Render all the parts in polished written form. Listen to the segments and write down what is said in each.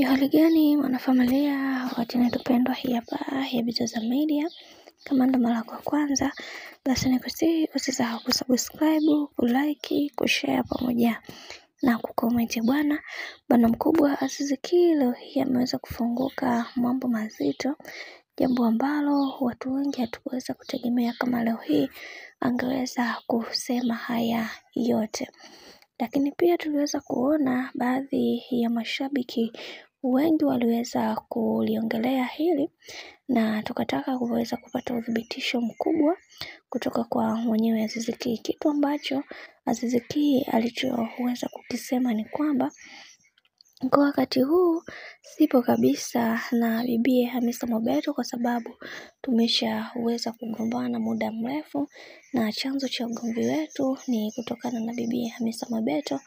Hali gani mwanafamilia wakati natupendwa hii hapa ya Bizoza Media. Kama ndo mara kwa kwanza, basi nikusihi usisahau kusubscribe, kulike, kushare pamoja na kucomment. Bwana mkubwa Azizi Ki leo hii ameweza kufunguka mambo mazito, jambo ambalo watu wengi hatukuweza kutegemea kama leo hii angeweza kusema haya yote. Lakini pia tuliweza kuona baadhi ya mashabiki wengi waliweza kuliongelea hili, na tukataka kuweza kupata udhibitisho mkubwa kutoka kwa mwenyewe Azizi Ki. Kitu ambacho Azizi Ki alichoweza kukisema ni kwamba kwa wakati huu sipo kabisa na bibie Hamisa Mobeto, kwa sababu tumeshaweza kugombana muda mrefu, na chanzo cha ugomvi wetu ni kutokana na bibie Hamisa Mobeto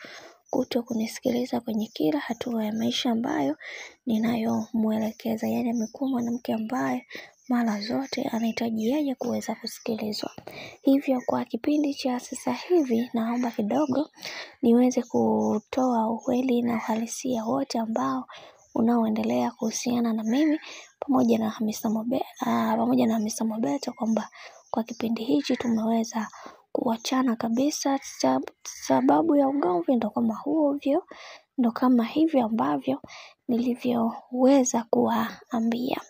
kuto kunisikiliza kwenye kila hatua ya maisha ambayo ninayomuelekeza. Yani amekuwa mwanamke ambaye mara zote anahitaji yeye kuweza kusikilizwa. Hivyo kwa kipindi cha sasa hivi naomba kidogo niweze kutoa ukweli na uhalisia wote ambao unaoendelea kuhusiana na mimi pamoja na Hamisa Mobeto, kwamba kwa kipindi hichi tumeweza kuachana kabisa. Sababu ya ugomvi ndo kama hivyo, ndo kama hivyo ambavyo nilivyoweza kuwaambia.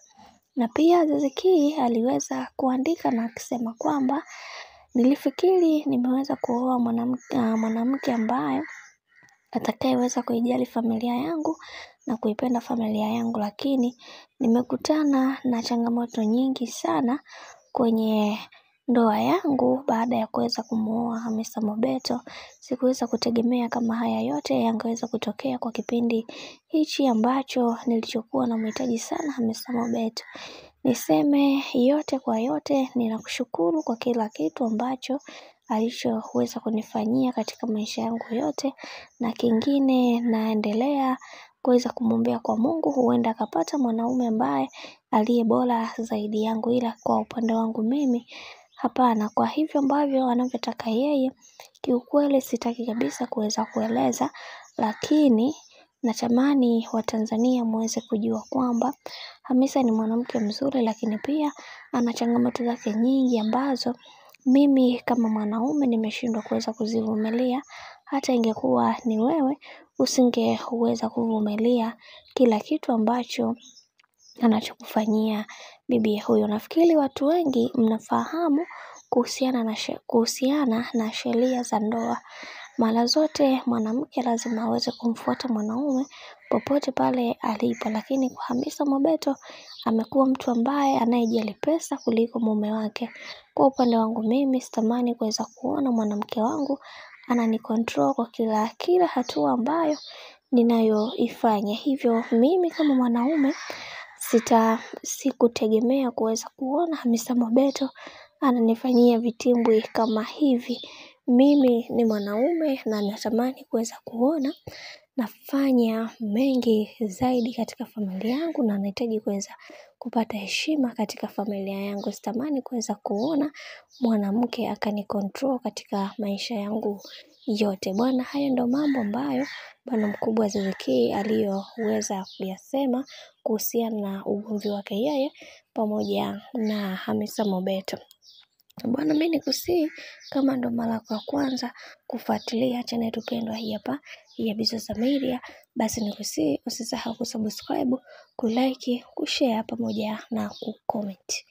Na pia Azizi Ki aliweza kuandika na kusema kwamba nilifikiri nimeweza kuoa mwanamke ambaye atakayeweza kuijali familia yangu na kuipenda familia yangu, lakini nimekutana na changamoto nyingi sana kwenye ndoa yangu baada ya kuweza kumuoa Hamisa Mobeto. Sikuweza kutegemea kama haya yote yangeweza kutokea kwa kipindi hichi ambacho nilichokuwa namhitaji sana Hamisa Mobeto. Niseme yote kwa yote, ninakushukuru kwa kila kitu ambacho alichoweza kunifanyia katika maisha yangu yote, na kingine naendelea kuweza kumwombea kwa Mungu, huenda akapata mwanaume ambaye aliye bora zaidi yangu, ila kwa upande wangu mimi hapana. Kwa hivyo ambavyo anavyotaka yeye, kiukweli sitaki kabisa kuweza kueleza, lakini natamani Watanzania muweze kujua kwamba Hamisa ni mwanamke mzuri, lakini pia ana changamoto zake nyingi ambazo mimi kama mwanaume nimeshindwa kuweza kuzivumilia. Hata ingekuwa ni wewe, usingeweza kuvumilia kila kitu ambacho anachokufanyia bibi huyo. Nafikiri watu wengi mnafahamu kuhusiana na sheria za ndoa. Mara zote mwanamke lazima aweze kumfuata mwanaume popote pale alipo, lakini kwa Hamisa Mobeto amekuwa mtu ambaye anayejali pesa kuliko mume wake. Kwa upande wangu mimi sitamani kuweza kuona mwanamke wangu ananicontrol kwa kila hatua ambayo ninayoifanya. Hivyo mimi kama mwanaume sikutegemea kuweza kuona Hamisa Mobeto ananifanyia vitimbwi kama hivi. Mimi ni mwanaume na natamani kuweza kuona nafanya mengi zaidi katika familia yangu, na nahitaji kuweza kupata heshima katika familia yangu. Sitamani kuweza kuona mwanamke akanicontrol katika maisha yangu yote. Bwana, haya ndo mambo ambayo bwana mkubwa Azizi Ki aliyoweza kuyasema kuhusiana na ugomvi wake yeye pamoja na Hamisa Mobeto. Bwana, mimi nikusihi kama ndo mara kwa kwanza kufuatilia channel tupendwa hii hapa ya Bizoza Media, basi nikusihi usisahau kusubscribe, kulike, kushare pamoja na kucomment.